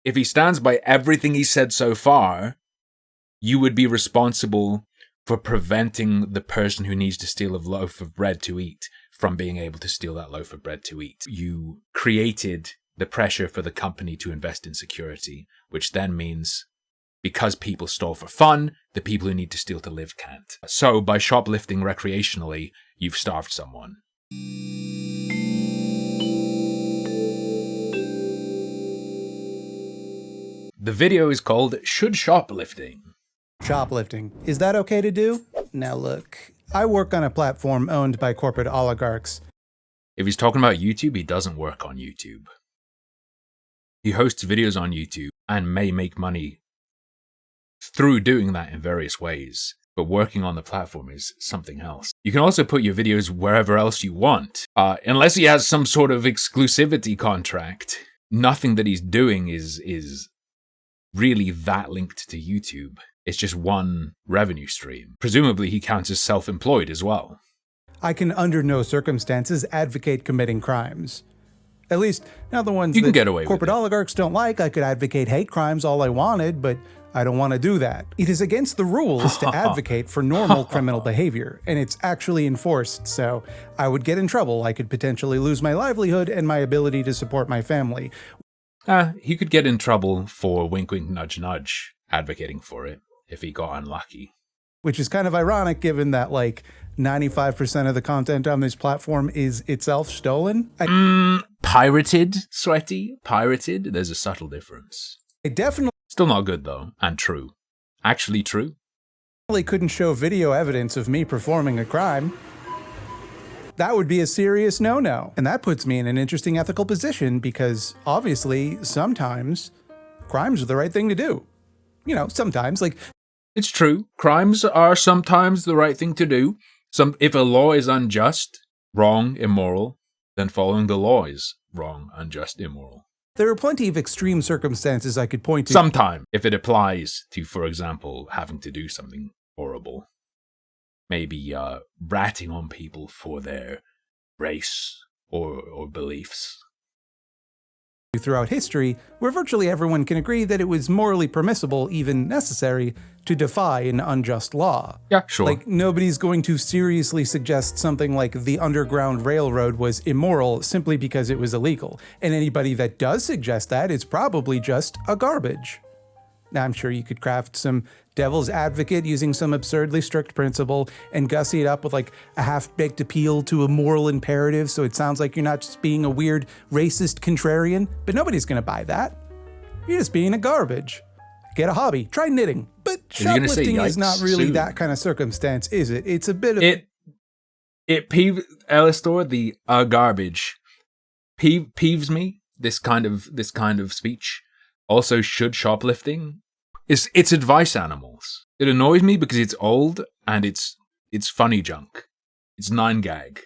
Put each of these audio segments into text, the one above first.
if he stands by everything he said so far, you would be responsible for preventing the person who needs to steal a loaf of bread to eat from being able to steal that loaf of bread to eat. You created the pressure for the company to invest in security, which then means because people stole for fun, the people who need to steal to live can't. So by shoplifting recreationally, you've starved someone. The video is called Should Shoplifting? Shoplifting. Is that okay to do? Now look, I work on a platform owned by corporate oligarchs. If he's talking about YouTube, he doesn't work on YouTube. He hosts videos on YouTube and may make money through doing that in various ways, but working on the platform is something else. You can also put your videos wherever else you want. Unless he has some sort of exclusivity contract, nothing that he's doing is really that linked to YouTube. It's just one revenue stream. Presumably he counts as self-employed as well. I can under no circumstances advocate committing crimes. At least, not the ones you can that get away corporate with it. oligarchs don't like. I could advocate hate crimes all I wanted, but I don't want to do that. It is against the rules to advocate for normal criminal behavior, and it's actually enforced, so I would get in trouble. I could potentially lose my livelihood and my ability to support my family. He could get in trouble for wink wink nudge nudge advocating for it if he got unlucky. Which is kind of ironic given that like 95% of the content on this platform is itself stolen. Pirated, Sweaty? Pirated? There's a subtle difference. I definitely Still not good though, and true. Actually true. couldn't show video evidence of me performing a crime. That would be a serious no-no. And that puts me in an interesting ethical position because obviously sometimes crimes are the right thing to do. You know, sometimes like... It's true. Crimes are sometimes the right thing to do. If a law is unjust, wrong, immoral, then following the law is wrong, unjust, immoral. There are plenty of extreme circumstances I could point to. Sometime, if it applies to, for example, having to do something horrible. Maybe ratting on people for their race or beliefs. Throughout history, where virtually everyone can agree that it was morally permissible, even necessary, to defy an unjust law. Yeah, sure. Like, nobody's going to seriously suggest something like the Underground Railroad was immoral simply because it was illegal. And anybody that does suggest that is probably just a garbage. Now, I'm sure you could craft some devil's advocate using some absurdly strict principle and gussy it up with like a half-baked appeal to a moral imperative so it sounds like you're not just being a weird racist contrarian, but nobody's gonna buy that. You're just being a garbage. Get a hobby, try knitting. But shoplifting is not really that kind of circumstance, is it? It's a bit of... It peeves Elistor, the garbage. Peeves me, this kind of speech. Also, should shoplifting? It's advice animals. It annoys me because it's old and it's funny junk. It's 9gag.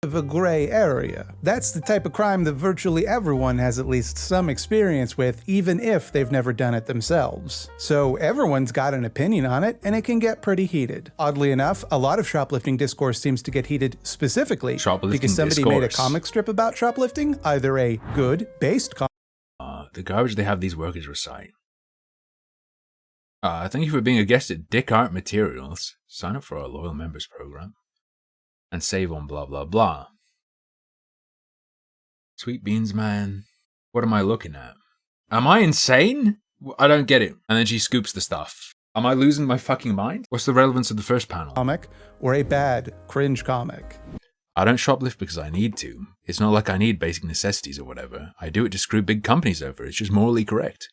Of a gray area. That's the type of crime that virtually everyone has at least some experience with, even if they've never done it themselves. So everyone's got an opinion on it, and it can get pretty heated. Oddly enough, a lot of shoplifting discourse seems to get heated specifically because somebody made a comic strip about shoplifting, either a good, based comic. The garbage they have these workers recite. Thank you for being a guest at Dick Art Materials. Sign up for our loyal members program. And save on blah blah blah. Sweet beans, man. What am I looking at? Am I insane? I don't get it. And then she scoops the stuff. Am I losing my fucking mind? What's the relevance of the first panel? Comic or a bad, cringe comic. I don't shoplift because I need to. It's not like I need basic necessities or whatever. I do it to screw big companies over. It's just morally correct.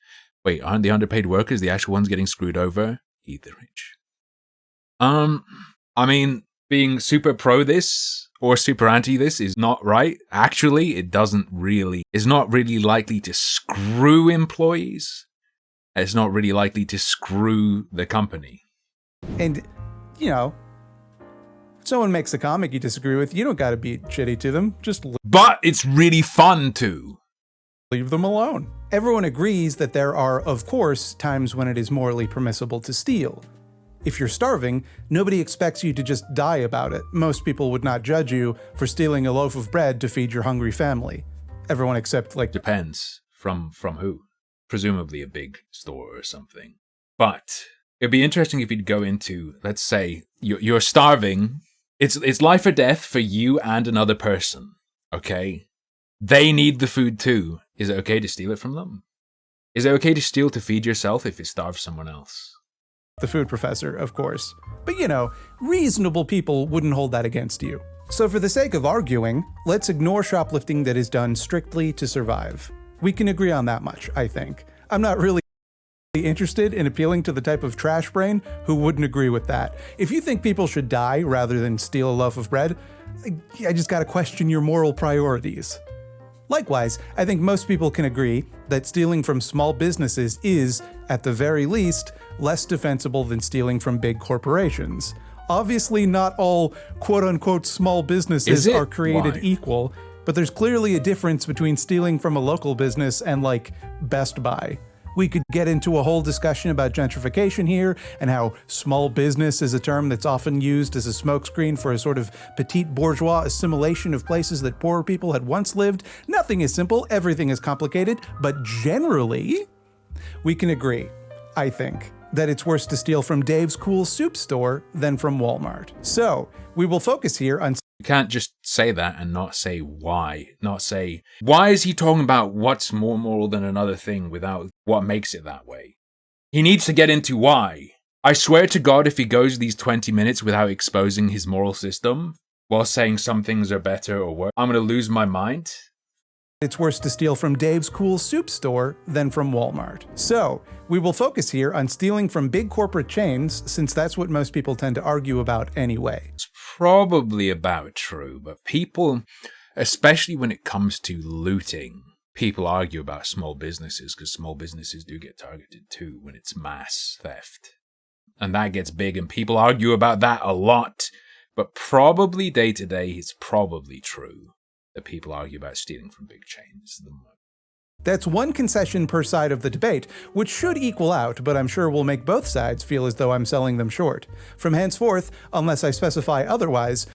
Wait, aren't the underpaid workers the actual ones getting screwed over? Eat the rich. I mean, being super pro this or super anti this is not right. Actually, it's not really likely to screw employees. It's not really likely to screw the company. And, you know, if someone makes a comic you disagree with, you don't gotta be shitty to them. Just but it's really fun to. Leave them alone. Everyone agrees that there are, of course, times when it is morally permissible to steal. If you're starving, nobody expects you to just die about it. Most people would not judge you for stealing a loaf of bread to feed your hungry family. Everyone except, like... Depends. From who? presumably a big store or something. But it'd be interesting if you'd go into, let's say, you're starving. It's life or death for you and another person, okay? They need the food too. Is it okay to steal it from them? Is it okay to steal to feed yourself if it starves someone else? The food professor, of course. But reasonable people wouldn't hold that against you. So for the sake of arguing, let's ignore shoplifting that is done strictly to survive. We can agree on that much, I think. I'm not really interested in appealing to the type of trash brain who wouldn't agree with that. If you think people should die rather than steal a loaf of bread, I just gotta question your moral priorities. Likewise, I think most people can agree that stealing from small businesses is, at the very least, less defensible than stealing from big corporations. Obviously, not all quote-unquote small businesses are created equal, but there's clearly a difference between stealing from a local business and, like, Best Buy. We could get into a whole discussion about gentrification here and how small business is a term that's often used as a smokescreen for a sort of petite bourgeois assimilation of places that poorer people had once lived. Nothing is simple, everything is complicated, but generally, we can agree, I think, that it's worse to steal from Dave's Cool Soup Store than from Walmart. So, we will focus here on... You can't just say that and not say why. Not say, why is he talking about what's more moral than another thing without what makes it that way? He needs to get into why. I swear to God, if he goes these 20 minutes without exposing his moral system, while saying some things are better or worse, I'm going to lose my mind. It's worse to steal from Dave's Cool Soup Store than from Walmart. So, we will focus here on stealing from big corporate chains, since that's what most people tend to argue about anyway. It's probably about true, but people, especially when it comes to looting, people argue about small businesses because small businesses do get targeted too when it's mass theft. And that gets big and people argue about that a lot, but probably day to day it's probably true that people argue about stealing from big chains. That's one concession per side of the debate, which should equal out, but I'm sure will make both sides feel as though I'm selling them short. From henceforth, unless I specify otherwise,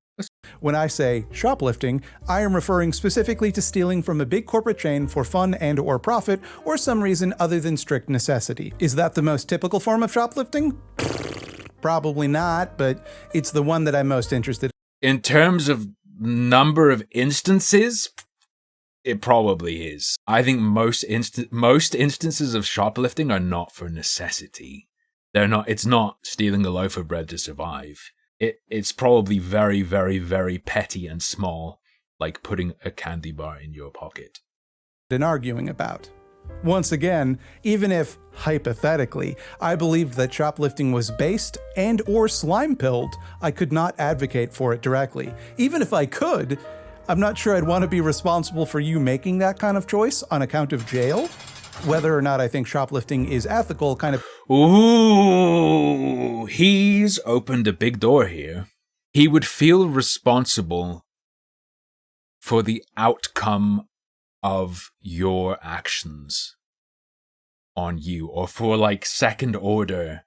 when I say shoplifting, I am referring specifically to stealing from a big corporate chain for fun and or profit, or some reason other than strict necessity. Is that the most typical form of shoplifting? Probably not, but it's the one that I'm most interested in. In terms of number of instances, it probably is. I think most instances of shoplifting are not for necessity. They're not. It's not stealing a loaf of bread to survive. It's probably very, very, very petty and small, like putting a candy bar in your pocket. And arguing about. Once again, even if, hypothetically, I believed that shoplifting was based and or slime-pilled, I could not advocate for it directly. Even if I could, I'm not sure I'd want to be responsible for you making that kind of choice on account of jail. Whether or not I think shoplifting is ethical kind of... Ooh, he's opened a big door here. He would feel responsible for the outcome of your actions on you, or for like second order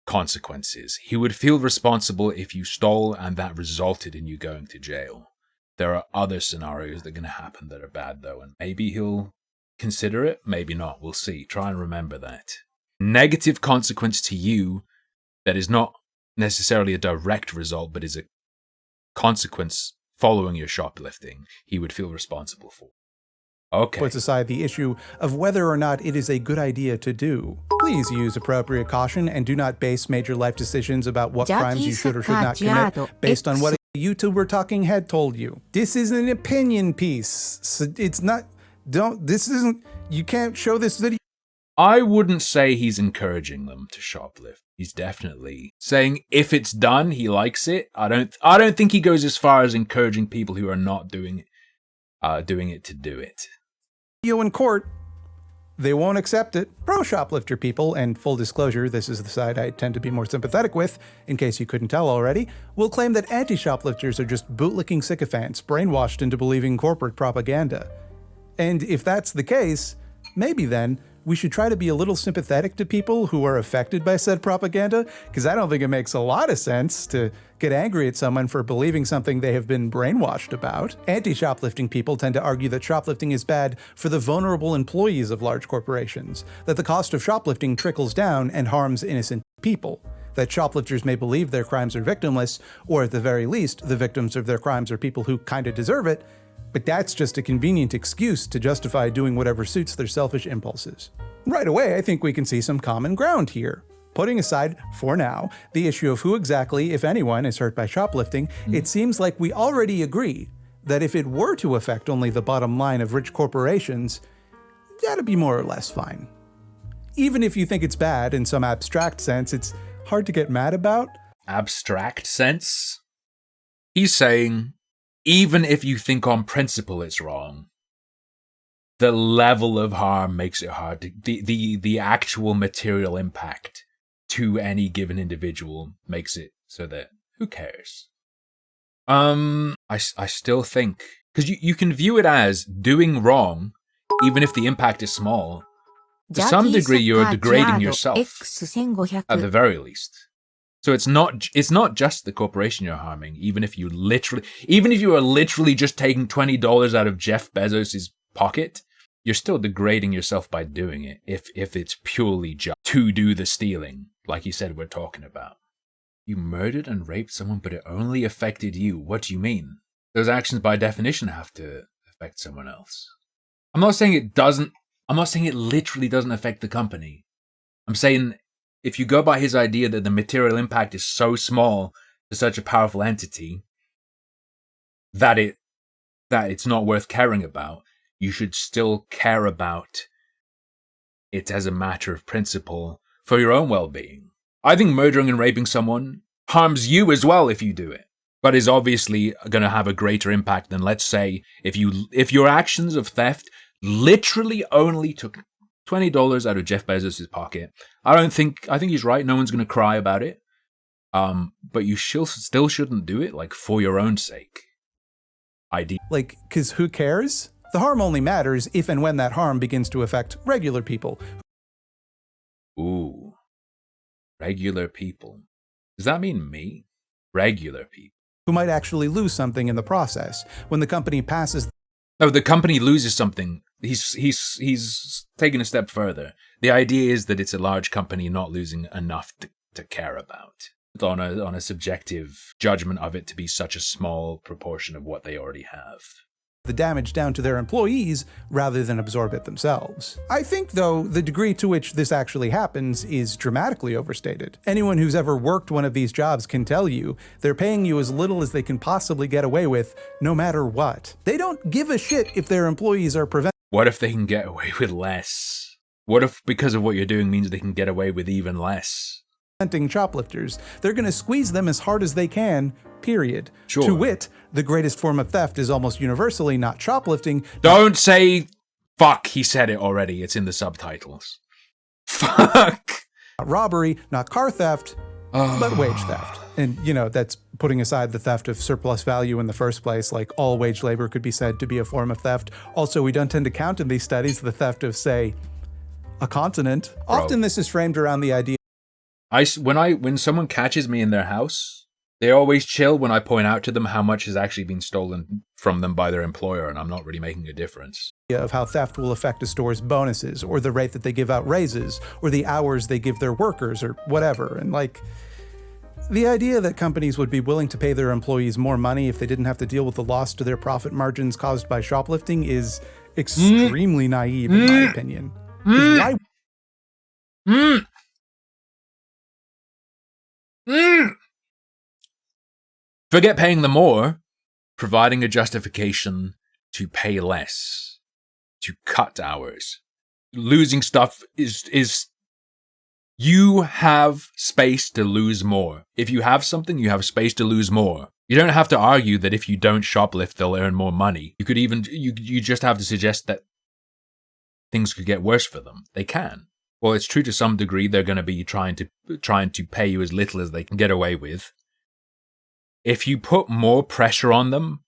consequences. He would feel responsible if you stole and that resulted in you going to jail. There are other scenarios that are going to happen that are bad though, and maybe he'll consider it, maybe not. We'll see. Try and remember that. Negative consequence to you that is not necessarily a direct result, but is a consequence following your shoplifting, he would feel responsible for. Okay. Puts aside the issue of whether or not it is a good idea to do. Please use appropriate caution and do not base major life decisions about what crimes you should or should not commit based on what a YouTuber talking head told you. This is an opinion piece. So it's not, you can't show this video. I wouldn't say he's encouraging them to shoplift. He's definitely saying if it's done, he likes it. I don't think he goes as far as encouraging people who are not doing it to do it. In court, they won't accept it. Pro-shoplifter people, and full disclosure, this is the side I tend to be more sympathetic with, in case you couldn't tell already, will claim that anti-shoplifters are just bootlicking sycophants, brainwashed into believing corporate propaganda. And if that's the case, maybe then, we should try to be a little sympathetic to people who are affected by said propaganda, because I don't think it makes a lot of sense to get angry at someone for believing something they have been brainwashed about. Anti-shoplifting people tend to argue that shoplifting is bad for the vulnerable employees of large corporations, that the cost of shoplifting trickles down and harms innocent people, that shoplifters may believe their crimes are victimless, or at the very least, the victims of their crimes are people who kinda deserve it, but that's just a convenient excuse to justify doing whatever suits their selfish impulses. Right away, I think we can see some common ground here. Putting aside, for now, the issue of who exactly, if anyone, is hurt by shoplifting, it seems like we already agree that if it were to affect only the bottom line of rich corporations, that'd be more or less fine. Even if you think it's bad in some abstract sense, it's hard to get mad about. Abstract sense? He's saying, even if you think on principle it's wrong, the level of harm makes it hard to, the actual material impact to any given individual makes it so that who cares? I still think, because you can view it as doing wrong, even if the impact is small. To some degree, you're degrading yourself, at the very least. So it's not just the corporation you're harming, even if you are literally just taking $20 out of Jeff Bezos's pocket, you're still degrading yourself by doing it, if it's purely just to do the stealing, like you said we're talking about. You murdered and raped someone, but it only affected you. What do you mean? Those actions by definition have to affect someone else. I'm not saying it literally doesn't affect the company. I'm saying if you go by his idea that the material impact is so small to such a powerful entity that it's not worth caring about, you should still care about it as a matter of principle for your own well-being. I think murdering and raping someone harms you as well if you do it, but is obviously going to have a greater impact than, let's say, if your actions of theft literally only took $20 out of Jeff Bezos' pocket. I think he's right. No one's going to cry about it. But you still shouldn't do it, like, for your own sake. Like, because who cares? The harm only matters if and when that harm begins to affect regular people. Ooh. Regular people. Does that mean me? Regular people. Who might actually lose something in the process. When the company passes... No, the company loses something. He's taken a step further. The idea is that it's a large company not losing enough to care about. On a subjective judgment of it to be such a small proportion of what they already have. The damage down to their employees rather than absorb it themselves. I think, though, the degree to which this actually happens is dramatically overstated. Anyone who's ever worked one of these jobs can tell you they're paying you as little as they can possibly get away with, no matter what. They don't give a shit if their employees are prevented. What if they can get away with less? What if, because of what you're doing, means they can get away with even less? Shoplifters. They're going to squeeze them as hard as they can, period. Sure. To wit, the greatest form of theft is almost universally not shoplifting. Don't say fuck, he said it already. It's in the subtitles. Fuck. Not robbery, not car theft, but wage theft. And, that's putting aside the theft of surplus value in the first place, like all wage labor could be said to be a form of theft. Also, we don't tend to count in these studies the theft of, say, a continent. Bro. Often this is framed around the idea when someone catches me in their house, they always chill when I point out to them how much has actually been stolen from them by their employer, and I'm not really making a difference. Of how theft will affect a store's bonuses, or the rate that they give out raises, or the hours they give their workers, or whatever. And the idea that companies would be willing to pay their employees more money if they didn't have to deal with the loss to their profit margins caused by shoplifting is extremely naive, in my opinion. Why? Forget paying them more, providing a justification to pay less, to cut hours. Losing stuff is you have space to lose more. If you have something, you have space to lose more. You don't have to argue that if you don't shoplift, they'll earn more money. You just have to suggest that things could get worse for them. They can. Well, it's true to some degree. They're going to be trying to pay you as little as they can get away with. If you put more pressure on them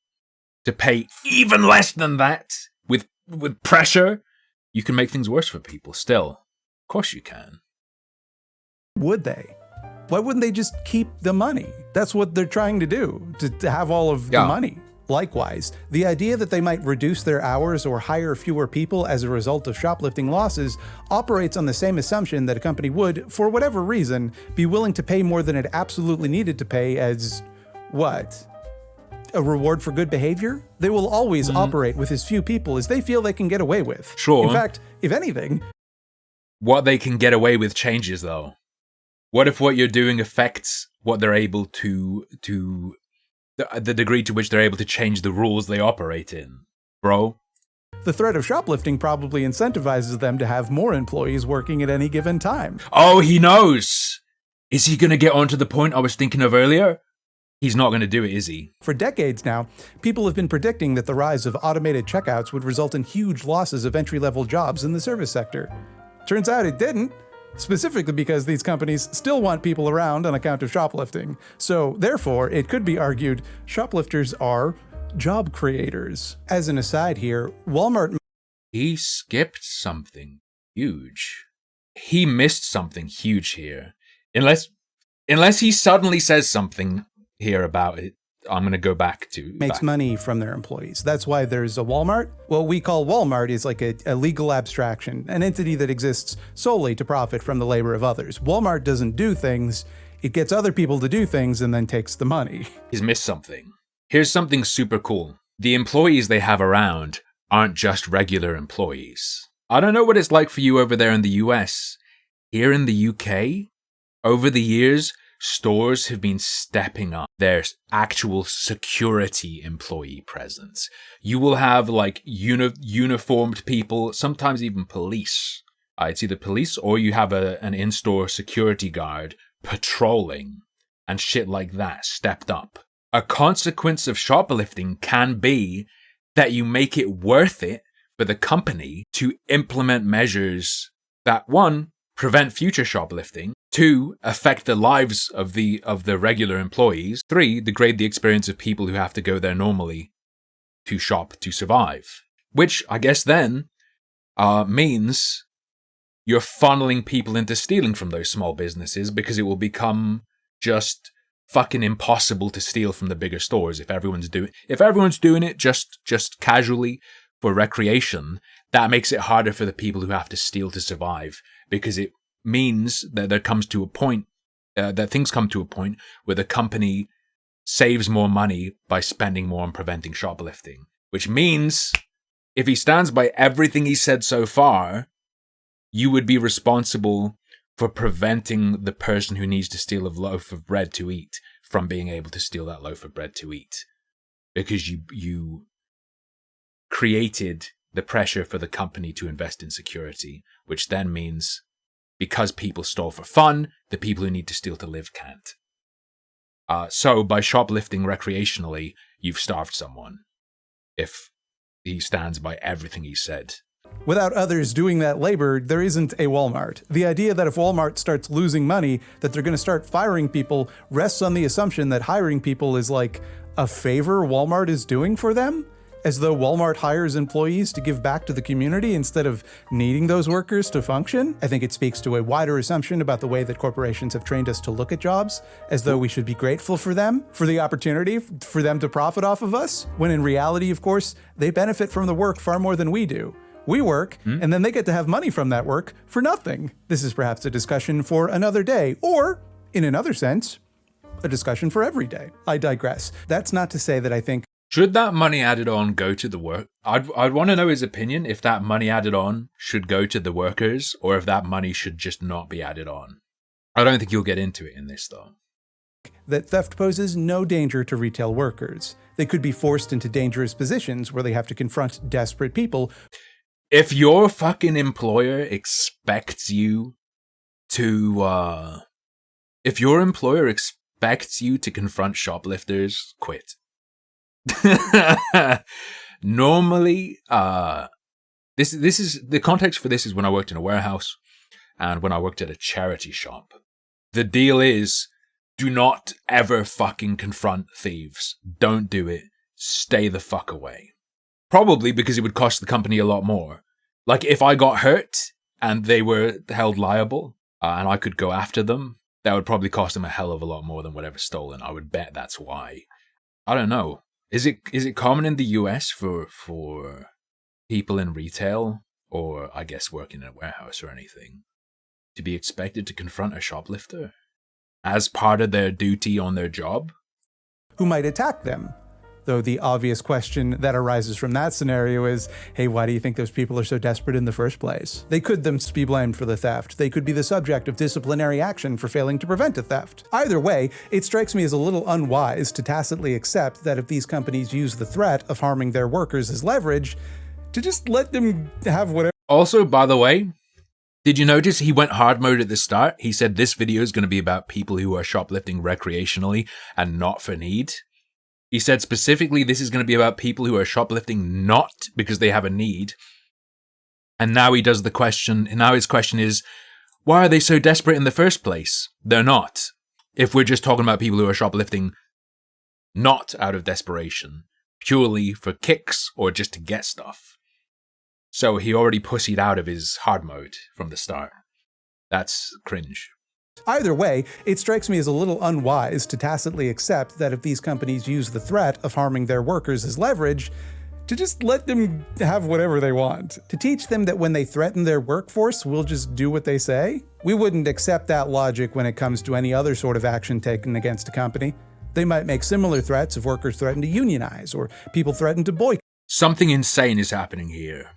to pay even less than that, with pressure, You can make things worse for people still. Of course you can. Would they? Why wouldn't they just keep the money? That's what they're trying to do, to have all of the money. Likewise, the idea that they might reduce their hours or hire fewer people as a result of shoplifting losses operates on the same assumption that a company would, for whatever reason, be willing to pay more than it absolutely needed to pay as, what? A reward for good behavior? They will always operate with as few people as they feel they can get away with. Sure. In fact, if anything... What they can get away with changes, though. What if what you're doing affects what they're able to the degree to which they're able to change the rules they operate in, bro? The threat of shoplifting probably incentivizes them to have more employees working at any given time. Oh, he knows! Is he gonna get onto the point I was thinking of earlier? He's not gonna do it, is he? For decades now, people have been predicting that the rise of automated checkouts would result in huge losses of entry-level jobs in the service sector. Turns out it didn't. Specifically because these companies still want people around on account of shoplifting. So, therefore, it could be argued shoplifters are job creators. As an aside here, Walmart... He skipped something huge. He missed something huge here. Unless he suddenly says something here about it, I'm going to go back to... makes money from their employees. That's why there's a Walmart. What we call Walmart is like a legal abstraction, an entity that exists solely to profit from the labor of others. Walmart doesn't do things, it gets other people to do things and then takes the money. He's missed something. Here's something super cool. The employees they have around aren't just regular employees. I don't know what it's like for you over there in the US. Here in the UK, over the years, stores have been stepping up their actual security employee presence. You will have like uniformed people, sometimes even police. It's either police or you have an in-store security guard patrolling and shit like that stepped up. A consequence of shoplifting can be that you make it worth it for the company to implement measures that, one, prevent future shoplifting, 2, affect the lives of the regular employees, 3, degrade the experience of people who have to go there normally to shop to survive. Which, I guess then, means you're funneling people into stealing from those small businesses because it will become just fucking impossible to steal from the bigger stores if everyone's doing it just casually for recreation. That makes it harder for the people who have to steal to survive, because it means that things come to a point where the company saves more money by spending more on preventing shoplifting. Which means, if he stands by everything he said so far, you would be responsible for preventing the person who needs to steal a loaf of bread to eat from being able to steal that loaf of bread to eat. Because you created the pressure for the company to invest in security, which then means because people stole for fun, the people who need to steal to live can't. So by shoplifting recreationally, you've starved someone. If he stands by everything he said. Without others doing that labor, there isn't a Walmart. The idea that if Walmart starts losing money, that they're going to start firing people rests on the assumption that hiring people is like a favor Walmart is doing for them, as though Walmart hires employees to give back to the community instead of needing those workers to function. I think it speaks to a wider assumption about the way that corporations have trained us to look at jobs, as though we should be grateful for them, for the opportunity for them to profit off of us, when in reality, of course, they benefit from the work far more than we do. We work, and then they get to have money from that work for nothing. This is perhaps a discussion for another day, or, in another sense, a discussion for every day. I digress. That's not to say that I think... Should that money added on go to the work? I'd want to know his opinion if that money added on should go to the workers, or if that money should just not be added on. I don't think you'll get into it in this, though. That theft poses no danger to retail workers. They could be forced into dangerous positions where they have to confront desperate people. If your fucking employer expects you to, confront shoplifters, quit. Normally, this is the context for this is when I worked in a warehouse and when I worked at a charity shop. The deal is, do not ever fucking confront thieves. Don't do it. Stay the fuck away. Probably because it would cost the company a lot more. Like, if I got hurt and they were held liable and I could go after them, that would probably cost them a hell of a lot more than whatever's stolen. I would bet that's why. I don't know. Is it common in the US for people in retail, or I guess working in a warehouse or anything, to be expected to confront a shoplifter as part of their duty on their job? Who might attack them? Though the obvious question that arises from that scenario is, hey, why do you think those people are so desperate in the first place? They could themselves be blamed for the theft. They could be the subject of disciplinary action for failing to prevent a theft. Either way, it strikes me as a little unwise to tacitly accept that if these companies use the threat of harming their workers as leverage, to just let them have whatever. Also, by the way, did you notice he went hard mode at the start? He said this video is going to be about people who are shoplifting recreationally and not for need. He said specifically this is going to be about people who are shoplifting not because they have a need. And now he does the question, and now his question is, why are they so desperate in the first place? They're not. If we're just talking about people who are shoplifting not out of desperation, purely for kicks or just to get stuff. So he already pussied out of his hard mode from the start. That's cringe. Either way, it strikes me as a little unwise to tacitly accept that if these companies use the threat of harming their workers as leverage, to just let them have whatever they want. To teach them that when they threaten their workforce, we'll just do what they say? We wouldn't accept that logic when it comes to any other sort of action taken against a company. They might make similar threats if workers threaten to unionize or people threaten to boycott. Something insane is happening here.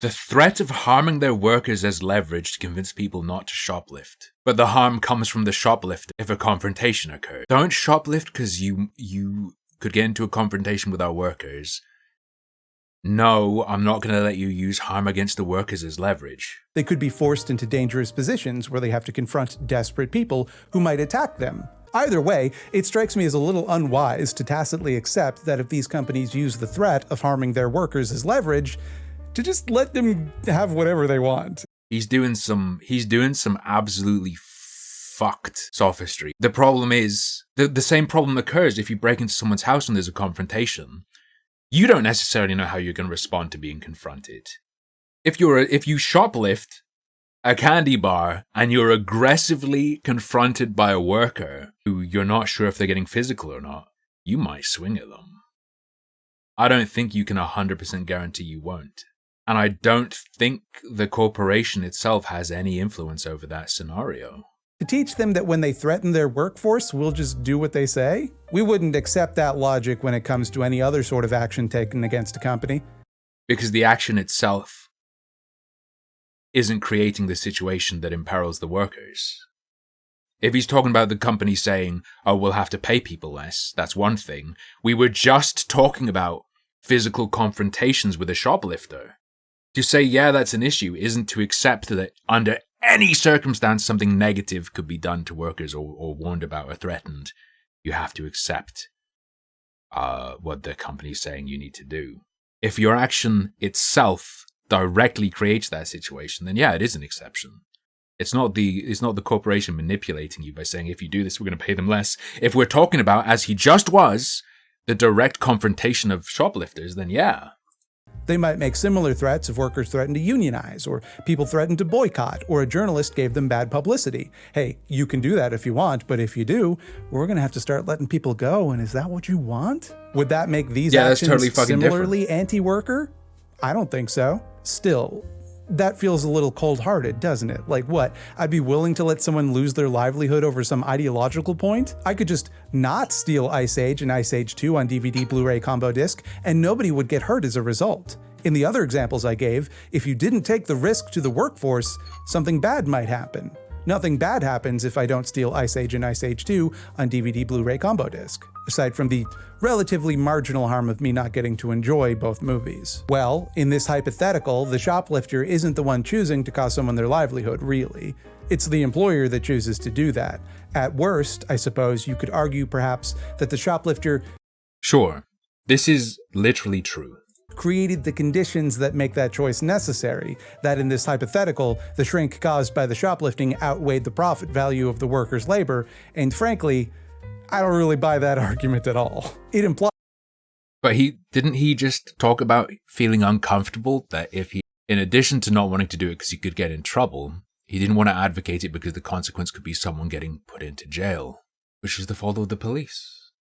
The threat of harming their workers as leverage to convince people not to shoplift. But the harm comes from the shoplifter if a confrontation occurs. Don't shoplift because you could get into a confrontation with our workers. No, I'm not going to let you use harm against the workers as leverage. They could be forced into dangerous positions where they have to confront desperate people who might attack them. Either way, it strikes me as a little unwise to tacitly accept that if these companies use the threat of harming their workers as leverage, to just let them have whatever they want. He's doing some absolutely fucked sophistry. The problem is, the same problem occurs if you break into someone's house and there's a confrontation. You don't necessarily know how you're going to respond to being confronted. If you shoplift a candy bar and you're aggressively confronted by a worker who you're not sure if they're getting physical or not, you might swing at them. I don't think you can 100% guarantee you won't. And I don't think the corporation itself has any influence over that scenario. To teach them that when they threaten their workforce, we'll just do what they say? We wouldn't accept that logic when it comes to any other sort of action taken against a company. Because the action itself isn't creating the situation that imperils the workers. If he's talking about the company saying, oh, we'll have to pay people less, that's one thing. We were just talking about physical confrontations with a shoplifter. To say, yeah, that's an issue, isn't to accept that under any circumstance something negative could be done to workers or warned about or threatened. You have to accept what the company's saying you need to do. If your action itself directly creates that situation, then yeah, it is an exception. It's not the corporation manipulating you by saying, if you do this, we're going to pay them less. If we're talking about, as he just was, the direct confrontation of shoplifters, then yeah. They might make similar threats if workers threaten to unionize, or people threaten to boycott, or a journalist gave them bad publicity. Hey, you can do that if you want, but if you do, we're going to have to start letting people go, and is that what you want? Would that make these actions totally similarly anti-worker? I don't think so. Still, that feels a little cold-hearted, doesn't it? Like what? I'd be willing to let someone lose their livelihood over some ideological point? I could just not steal Ice Age and Ice Age 2 on DVD Blu-ray combo disc, and nobody would get hurt as a result. In the other examples I gave, if you didn't take the risk to the workforce, something bad might happen. Nothing bad happens if I don't steal Ice Age and Ice Age 2 on DVD Blu-ray combo disc, aside from the relatively marginal harm of me not getting to enjoy both movies. Well, in this hypothetical, the shoplifter isn't the one choosing to cost someone their livelihood, really. It's the employer that chooses to do that. At worst, I suppose you could argue perhaps that the shoplifter— Sure, this is literally true. —created the conditions that make that choice necessary, that in this hypothetical, the shrink caused by the shoplifting outweighed the profit value of the worker's labor, and frankly, I don't really buy that argument at all. It implies— But didn't he just talk about feeling uncomfortable that if he In addition to not wanting to do it because he could get in trouble, he didn't want to advocate it because the consequence could be someone getting put into jail, which is the fault of the police.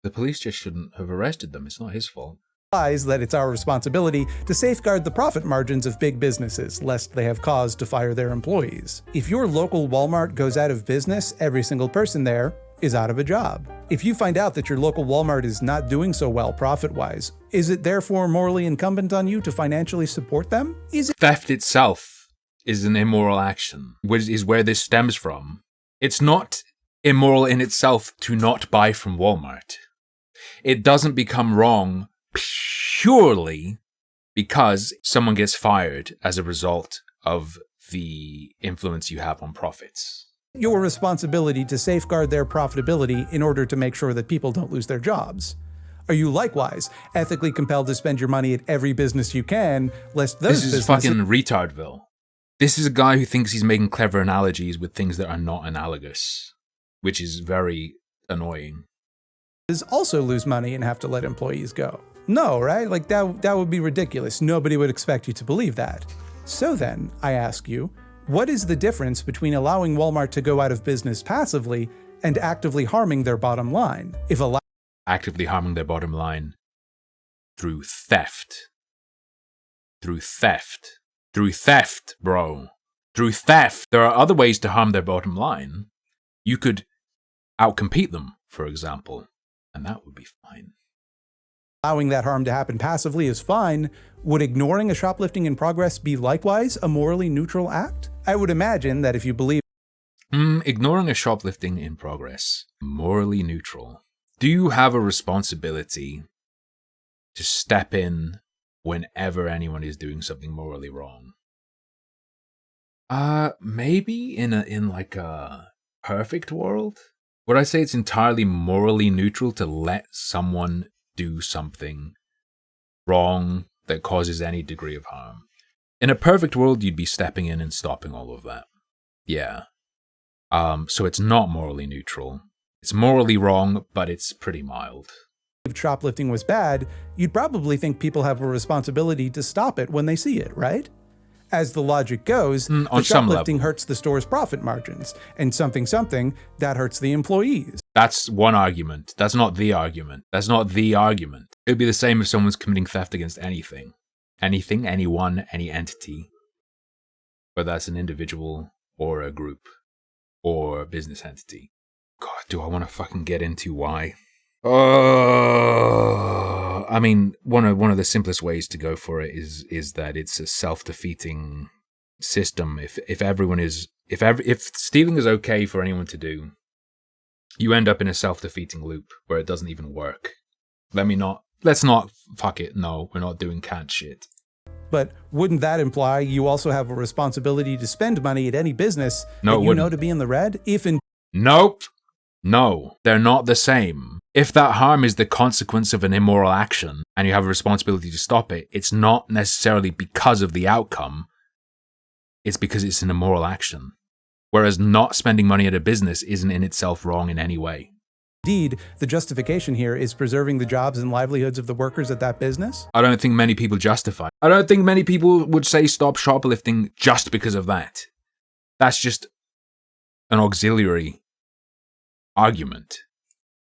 The police just shouldn't have arrested them. It's not his fault. That it's our responsibility to safeguard the profit margins of big businesses, lest they have cause to fire their employees. If your local Walmart goes out of business, every single person there is out of a job. If you find out that your local Walmart is not doing so well profit-wise, is it therefore morally incumbent on you to financially support them? Theft itself is an immoral action, which is where this stems from. It's not immoral in itself to not buy from Walmart. It doesn't become wrong purely because someone gets fired as a result of the influence you have on profits. Your responsibility to safeguard their profitability in order to make sure that people don't lose their jobs. Are you likewise ethically compelled to spend your money at every business you can, lest those businesses... This is fucking retardville. This is a guy who thinks he's making clever analogies with things that are not analogous, which is very annoying. Also lose money and have to let employees go. No, right? Like that would be ridiculous. Nobody would expect you to believe that. So then, I ask you, what is the difference between allowing Walmart to go out of business passively and actively harming their bottom line? Actively harming their bottom line through theft. Through theft. Through theft, bro. Through theft. There are other ways to harm their bottom line. You could outcompete them, for example, and that would be fine. Allowing that harm to happen passively is fine. Would ignoring a shoplifting in progress be likewise a morally neutral act? I would imagine that if you believe... Ignoring a shoplifting in progress. Morally neutral. Do you have a responsibility to step in whenever anyone is doing something morally wrong? Maybe in like a perfect world? Would I say it's entirely morally neutral to let someone do something wrong that causes any degree of harm? In a perfect world, you'd be stepping in and stopping all of that. Yeah. So it's not morally neutral. It's morally wrong, but it's pretty mild. If shoplifting was bad, you'd probably think people have a responsibility to stop it when they see it, right? As the logic goes, the shoplifting hurts the store's profit margins, and something that hurts the employees. That's one argument. That's not the argument. That's not the argument. It would be the same if someone's committing theft against anything. Anything, anyone, any entity. Whether that's an individual, or a group, or a business entity. God, do I want to fucking get into why? I mean, one of the simplest ways to go for it is that it's a self-defeating system. If stealing is okay for anyone to do, you end up in a self-defeating loop where it doesn't even work. Let's not fuck it. No, we're not doing cat shit. But wouldn't that imply you also have a responsibility to spend money at any business that you know to be in the red? Nope. No, they're not the same. If that harm is the consequence of an immoral action and you have a responsibility to stop it, it's not necessarily because of the outcome. It's because it's an immoral action. Whereas not spending money at a business isn't in itself wrong in any way. Indeed, the justification here is preserving the jobs and livelihoods of the workers at that business? I don't think many people justify. I don't think many people would say stop shoplifting just because of that. That's just an auxiliary argument.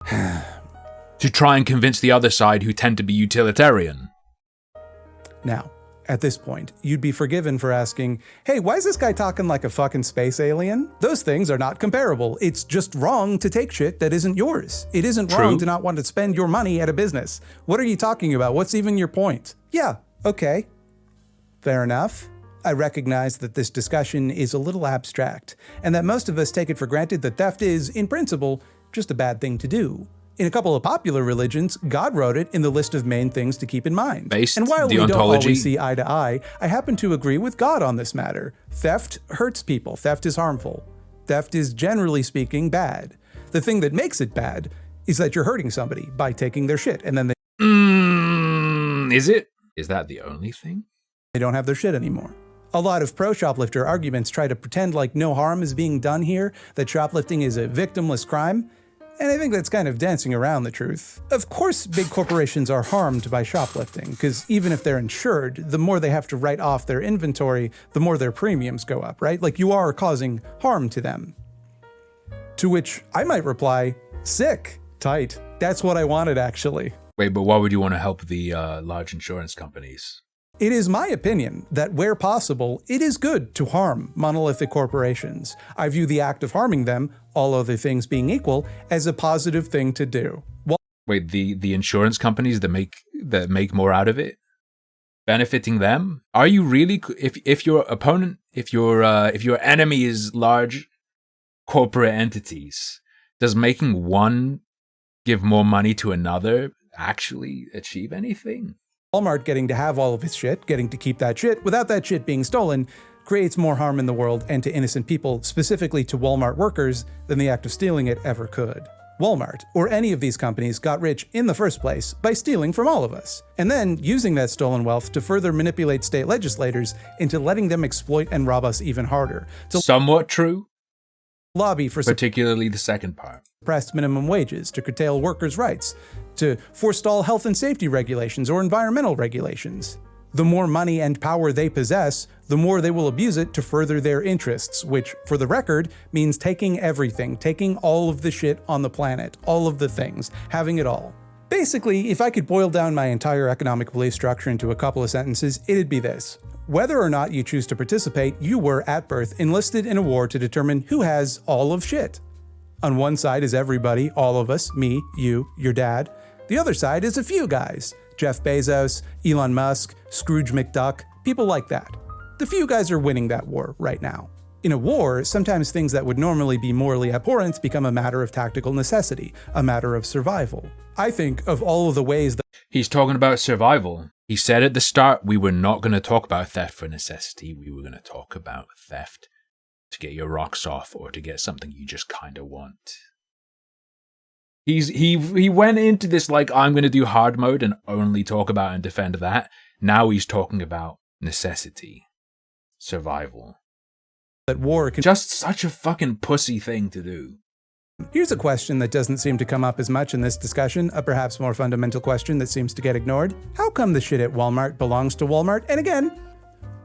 To try and convince the other side who tend to be utilitarian. Now, at this point, you'd be forgiven for asking, hey, why is this guy talking like a fucking space alien? Those things are not comparable. It's just wrong to take shit that isn't yours. It isn't wrong to not want to spend your money at a business. What are you talking about? What's even your point? Yeah, okay. Fair enough. I recognize that this discussion is a little abstract, and that most of us take it for granted that theft is, in principle, just a bad thing to do. In a couple of popular religions, God wrote it in the list of main things to keep in mind. And while we don't always see eye to eye, I happen to agree with God on this matter. Theft hurts people. Theft is harmful. Theft is, generally speaking, bad. The thing that makes it bad is that you're hurting somebody by taking their shit, and then they... Is it? Is that the only thing? They don't have their shit anymore. A lot of pro-shoplifter arguments try to pretend like no harm is being done here, that shoplifting is a victimless crime. And I think that's kind of dancing around the truth. Of course, big corporations are harmed by shoplifting, because even if they're insured, the more they have to write off their inventory, the more their premiums go up, right? Like, you are causing harm to them. To which I might reply, sick, tight. That's what I wanted, actually. Wait, but why would you want to help the large insurance companies? It is my opinion that where possible, it is good to harm monolithic corporations. I view the act of harming them, all other things being equal, as a positive thing to do. Wait, the insurance companies that make more out of it, benefiting them? Are you really? If your opponent, if your enemy is large corporate entities, does making one give more money to another actually achieve anything? Walmart getting to have all of its shit, getting to keep that shit without that shit being stolen, creates more harm in the world and to innocent people, specifically to Walmart workers, than the act of stealing it ever could. Walmart, or any of these companies, got rich in the first place by stealing from all of us, and then using that stolen wealth to further manipulate state legislators into letting them exploit and rob us even harder. Somewhat true. Lobby for particularly the second part. Suppressed minimum wages, to curtail workers' rights, to forestall health and safety regulations or environmental regulations. The more money and power they possess, the more they will abuse it to further their interests, which, for the record, means taking everything, taking all of the shit on the planet, all of the things, having it all. Basically, if I could boil down my entire economic belief structure into a couple of sentences, it'd be this. Whether or not you choose to participate, you were, at birth, enlisted in a war to determine who has all of shit. On one side is everybody, all of us, me, you, your dad. The other side is a few guys. Jeff Bezos, Elon Musk, Scrooge McDuck, people like that. The few guys are winning that war right now. In a war, sometimes things that would normally be morally abhorrent become a matter of tactical necessity, a matter of survival. I think of all of the ways that he's talking about survival. He said at the start we were not going to talk about theft for necessity. We were going to talk about theft to get your rocks off or to get something you just kind of want. He went into this like, I'm going to do hard mode and only talk about and defend that. Now he's talking about necessity, survival. That war can just such a fucking pussy thing to do. Here's a question that doesn't seem to come up as much in this discussion, a perhaps more fundamental question that seems to get ignored. How come the shit at Walmart belongs to Walmart? And again,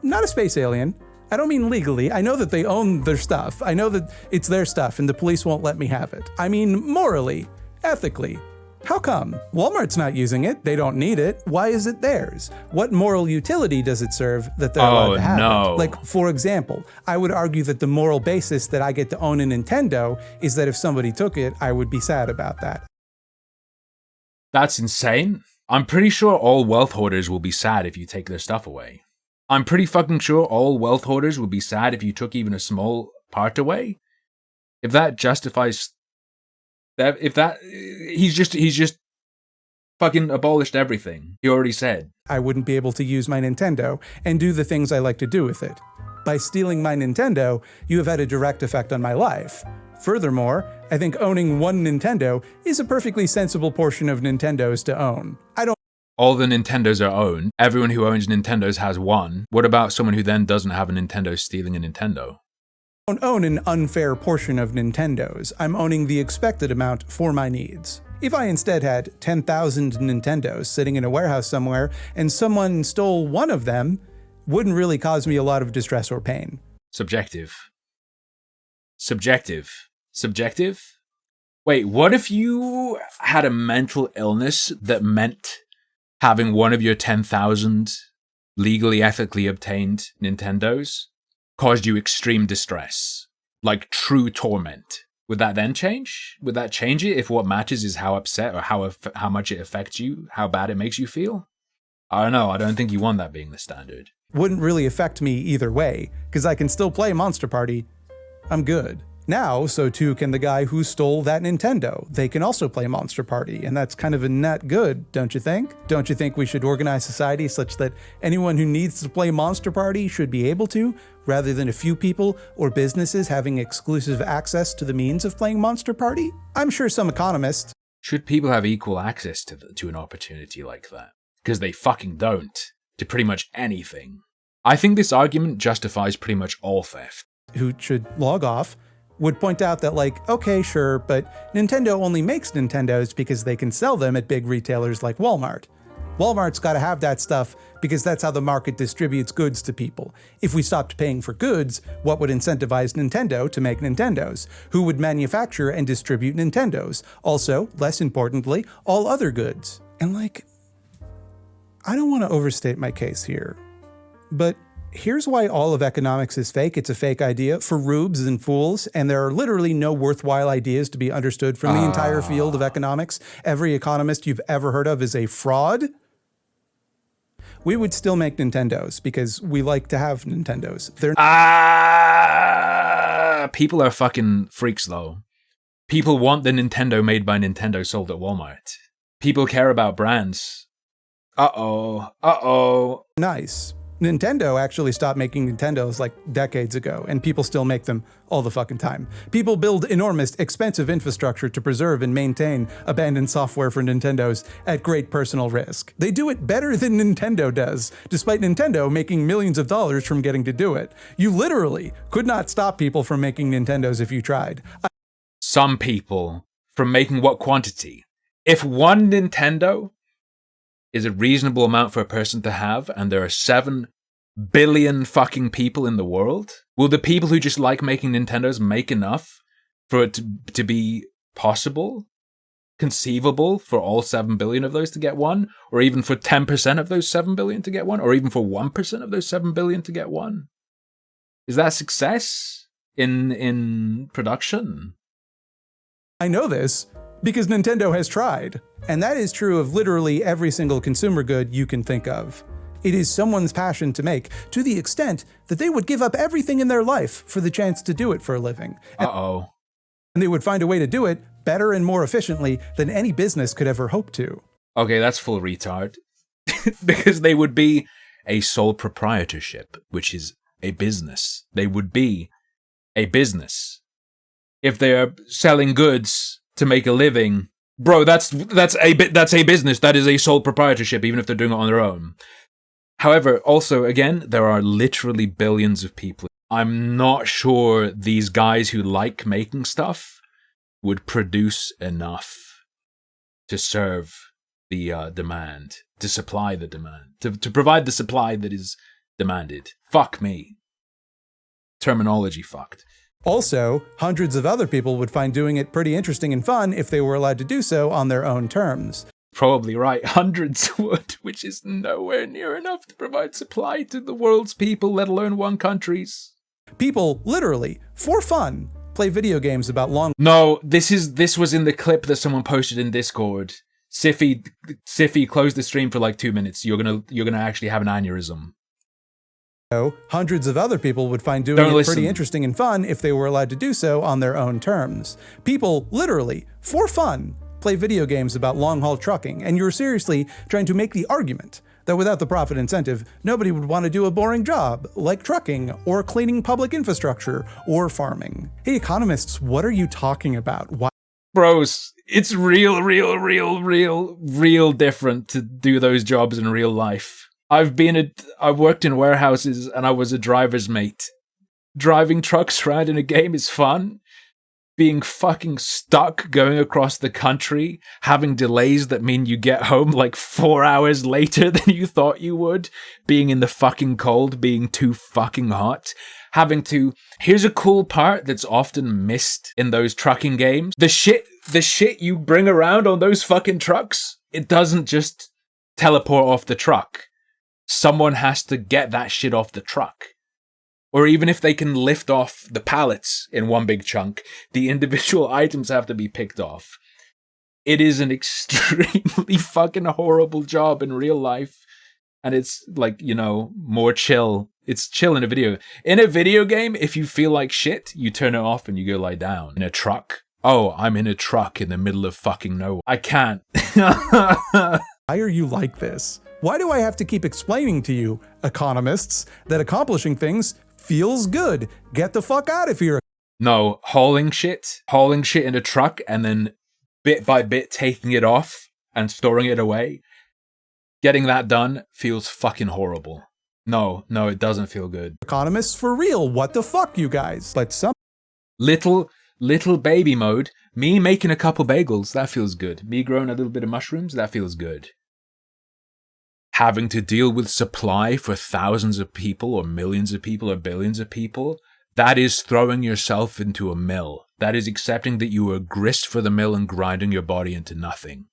I'm not a space alien. I don't mean legally. I know that they own their stuff. I know that it's their stuff and the police won't let me have it. I mean morally, ethically. How come? Walmart's not using it. They don't need it. Why is it theirs? What moral utility does it serve that they're allowed to have it? Like, for example, I would argue that the moral basis that I get to own a Nintendo is that if somebody took it, I would be sad about that. That's insane. I'm pretty sure all wealth hoarders will be sad if you take their stuff away. I'm pretty fucking sure all wealth hoarders will be sad if you took even a small part away. If that justifies he's just fucking abolished everything. He already said. I wouldn't be able to use my Nintendo and do the things I like to do with it. By stealing my Nintendo, you have had a direct effect on my life. Furthermore, I think owning one Nintendo is a perfectly sensible portion of Nintendos to own. All the Nintendos are owned. Everyone who owns Nintendos has one. What about someone who then doesn't have a Nintendo stealing a Nintendo? I don't own an unfair portion of Nintendos. I'm owning the expected amount for my needs. If I instead had 10,000 Nintendos sitting in a warehouse somewhere and someone stole one of them, wouldn't really cause me a lot of distress or pain. Subjective. Wait, what if you had a mental illness that meant having one of your 10,000 legally, ethically obtained Nintendos caused you extreme distress, like true torment? Would that then change? Would that change it if what matters is how upset or how much it affects you, how bad it makes you feel? I don't know. I don't think you want that being the standard. Wouldn't really affect me either way, because I can still play Monster Party. I'm good. Now, so too can the guy who stole that Nintendo. They can also play Monster Party, and that's kind of a net good, don't you think? Don't you think we should organize society such that anyone who needs to play Monster Party should be able to, rather than a few people or businesses having exclusive access to the means of playing Monster Party? I'm sure some economists... Should people have equal access to an opportunity like that? Because they fucking don't, to pretty much anything. I think this argument justifies pretty much all theft. Who should log off, would point out that, like, okay, sure, but Nintendo only makes Nintendos because they can sell them at big retailers like Walmart. Walmart's got to have that stuff because that's how the market distributes goods to people. If we stopped paying for goods, what would incentivize Nintendo to make Nintendos? Who would manufacture and distribute Nintendos? Also, less importantly, all other goods. And like, I don't want to overstate my case here, but here's why all of economics is fake. It's a fake idea for rubes and fools, and there are literally no worthwhile ideas to be understood from the entire field of economics. Every economist you've ever heard of is a fraud. We would still make Nintendos because we like to have Nintendos. People are fucking freaks though. People want the Nintendo made by Nintendo sold at Walmart. People care about brands. Nice. Nintendo actually stopped making Nintendos like decades ago, and people still make them all the fucking time. People build enormous, expensive infrastructure to preserve and maintain abandoned software for Nintendos at great personal risk. They do it better than Nintendo does, despite Nintendo making millions of dollars from getting to do it. You literally could not stop people from making Nintendos if you tried. Some people from making what quantity? If one Nintendo is a reasonable amount for a person to have, and there are 7 billion fucking people in the world, will the people who just like making Nintendos make enough for it to be possible, conceivable for all 7 billion of those to get one, or even for 10% of those 7 billion to get one, or even for 1% of those 7 billion to get one? Is that success in production? I know this because Nintendo has tried. And that is true of literally every single consumer good you can think of. It is someone's passion to make, to the extent that they would give up everything in their life for the chance to do it for a living. And they would find a way to do it better and more efficiently than any business could ever hope to. Okay, that's full retard. Because they would be a sole proprietorship, which is a business. They would be a business. If they're selling goods to make a living, bro, that's a business. That is a sole proprietorship, even if they're doing it on their own. However, also, again, there are literally billions of people. I'm not sure these guys who like making stuff would produce enough to serve the demand, to supply the demand, to provide the supply that is demanded. Fuck me. Terminology fucked. Also, hundreds of other people would find doing it pretty interesting and fun if they were allowed to do so on their own terms. Probably right, hundreds would, which is nowhere near enough to provide supply to the world's people, let alone one country's. People, literally, for fun, play video games about long... No, this was in the clip that someone posted in Discord. Siffy, close the stream for like 2 minutes. You're gonna actually have an aneurysm. Hundreds of other people would find doing it pretty interesting and fun if they were allowed to do so on their own terms. People, literally, for fun, play video games about long-haul trucking, and you're seriously trying to make the argument that without the profit incentive, nobody would want to do a boring job, like trucking, or cleaning public infrastructure, or farming. Hey, economists, what are you talking about? Why? Bros, it's real different to do those jobs in real life. I worked in warehouses and I was a driver's mate. Driving trucks around in a game is fun. Being fucking stuck going across the country, having delays that mean you get home like 4 hours later than you thought you would, being in the fucking cold, being too fucking hot, here's a cool part that's often missed in those trucking games. The shit you bring around on those fucking trucks, it doesn't just teleport off the truck. Someone has to get that shit off the truck. Or even if they can lift off the pallets in one big chunk, the individual items have to be picked off. It is an extremely fucking horrible job in real life. And it's like, more chill. It's chill in a video. In a video game, if you feel like shit, you turn it off and you go lie down. In a truck. Oh, I'm in a truck in the middle of fucking nowhere. I can't. Why are you like this? Why do I have to keep explaining to you, economists, that accomplishing things feels good? Get the fuck out of here. No, hauling shit in a truck and then bit by bit taking it off and storing it away. Getting that done feels fucking horrible. No, it doesn't feel good. Economists for real, what the fuck, you guys? But some Little baby mode. Me making a couple bagels, that feels good. Me growing a little bit of mushrooms, that feels good. Having to deal with supply for thousands of people or millions of people or billions of people, that is throwing yourself into a mill. That is accepting that you are grist for the mill and grinding your body into nothing.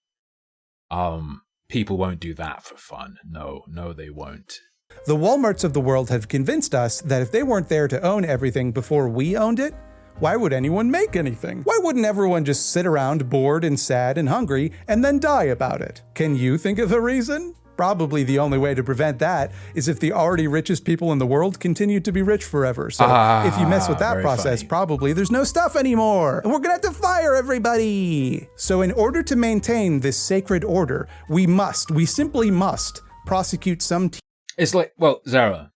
People won't do that for fun. No, they won't. The Walmarts of the world have convinced us that if they weren't there to own everything before we owned it, why would anyone make anything? Why wouldn't everyone just sit around bored and sad and hungry and then die about it? Can you think of a reason? Probably the only way to prevent that is if the already richest people in the world continue to be rich forever. So if you mess with that process, probably there's no stuff anymore. And we're gonna have to fire everybody. So in order to maintain this sacred order, we simply must prosecute some It's like, well, Zara,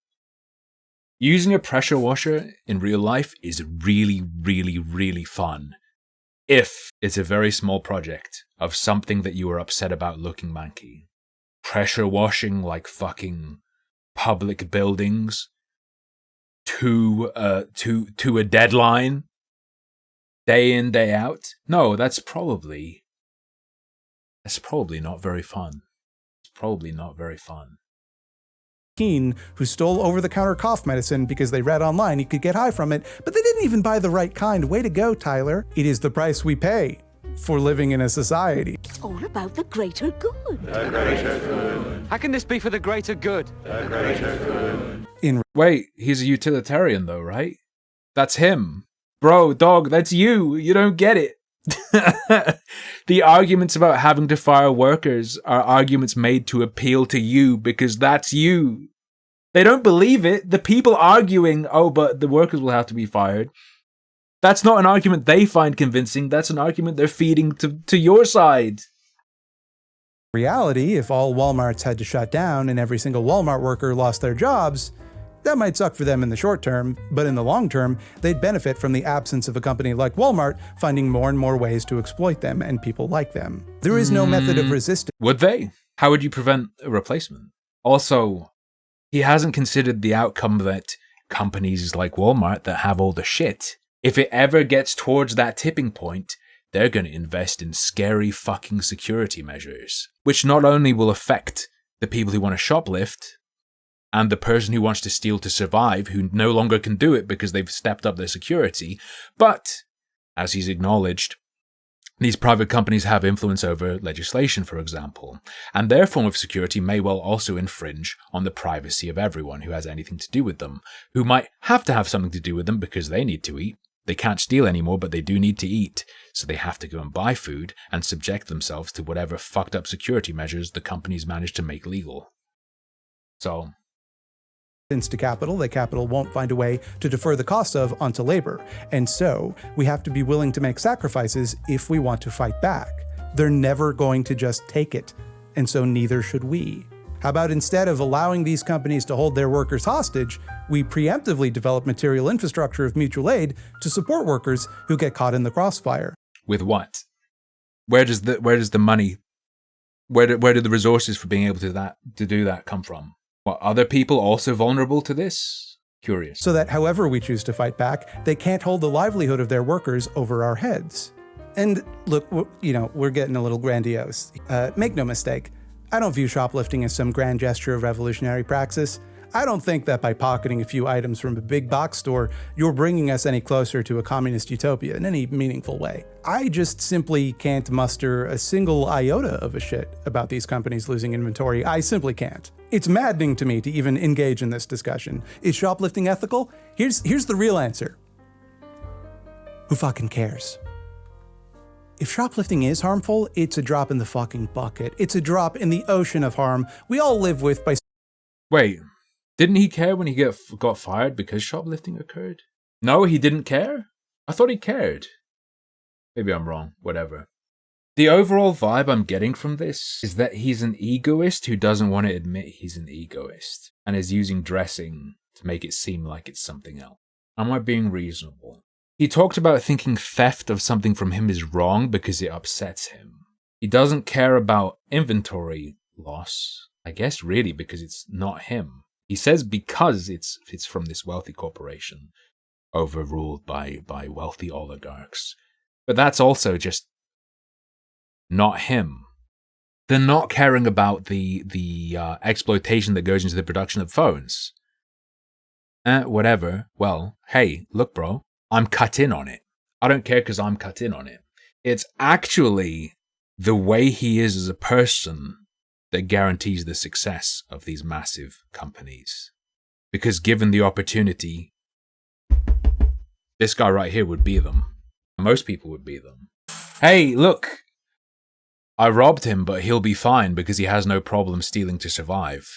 using a pressure washer in real life is really, really, really fun. If it's a very small project of something that you are upset about looking manky. Pressure washing like fucking public buildings to a deadline, day in, day out. No, that's probably not very fun. It's probably not very fun. Who stole over-the-counter cough medicine because they read online he could get high from it, but they didn't even buy the right kind. Way to go, Tyler. It is the price we pay for living in a society. It's all about the greater good. The greater good. How can this be for the greater good? The greater good. Wait, he's a utilitarian though, right? That's him. Bro, dog, that's you. You don't get it. The arguments about having to fire workers are arguments made to appeal to you because that's you. They don't believe it. The people arguing, oh, but the workers will have to be fired. That's not an argument they find convincing. That's an argument they're feeding to your side. Reality, if all Walmarts had to shut down and every single Walmart worker lost their jobs, that might suck for them in the short term, but in the long term, they'd benefit from the absence of a company like Walmart finding more and more ways to exploit them and people like them. There is no method of resistance. Would they? How would you prevent a replacement? Also, he hasn't considered the outcome that companies like Walmart that have all the shit, if it ever gets towards that tipping point, they're going to invest in scary fucking security measures, which not only will affect the people who want to shoplift, and the person who wants to steal to survive, who no longer can do it because they've stepped up their security. But, as he's acknowledged, these private companies have influence over legislation, for example, and their form of security may well also infringe on the privacy of everyone who has anything to do with them, who might have to have something to do with them because they need to eat. They can't steal anymore, but they do need to eat, so they have to go and buy food and subject themselves to whatever fucked up security measures the companies manage to make legal. So, to capital that capital won't find a way to defer the cost of onto labor. And so we have to be willing to make sacrifices if we want to fight back. They're never going to just take it. And so neither should we. How about instead of allowing these companies to hold their workers hostage, we preemptively develop material infrastructure of mutual aid to support workers who get caught in the crossfire. With what? Where does the money, where do the resources for being able to do that come from? What, other people also vulnerable to this? Curious. So that however we choose to fight back, they can't hold the livelihood of their workers over our heads. And look, we're getting a little grandiose. Make no mistake, I don't view shoplifting as some grand gesture of revolutionary praxis. I don't think that by pocketing a few items from a big box store, you're bringing us any closer to a communist utopia in any meaningful way. I just simply can't muster a single iota of a shit about these companies losing inventory. I simply can't. It's maddening to me to even engage in this discussion. Is shoplifting ethical? Here's the real answer. Who fucking cares? If shoplifting is harmful, it's a drop in the fucking bucket. It's a drop in the ocean of harm we all live with by... Wait, didn't he care when he got fired because shoplifting occurred? No, he didn't care? I thought he cared. Maybe I'm wrong, whatever. The overall vibe I'm getting from this is that he's an egoist who doesn't want to admit he's an egoist and is using dressing to make it seem like it's something else. Am I being reasonable? He talked about thinking theft of something from him is wrong because it upsets him. He doesn't care about inventory loss, I guess really because it's not him. He says because it's from this wealthy corporation. overruled by wealthy oligarchs. But that's also just not him. They're not caring about the exploitation that goes into the production of phones. Whatever. Well, hey, look, bro, I'm cut in on it. I don't care because I'm cut in on it. It's actually the way he is as a person that guarantees the success of these massive companies. Because given the opportunity, this guy right here would be them. Most people would be them. Hey, look, I robbed him, but he'll be fine because he has no problem stealing to survive.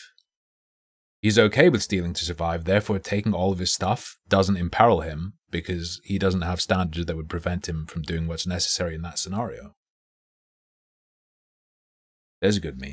He's okay with stealing to survive, therefore taking all of his stuff doesn't imperil him because he doesn't have standards that would prevent him from doing what's necessary in that scenario. There's a good meme.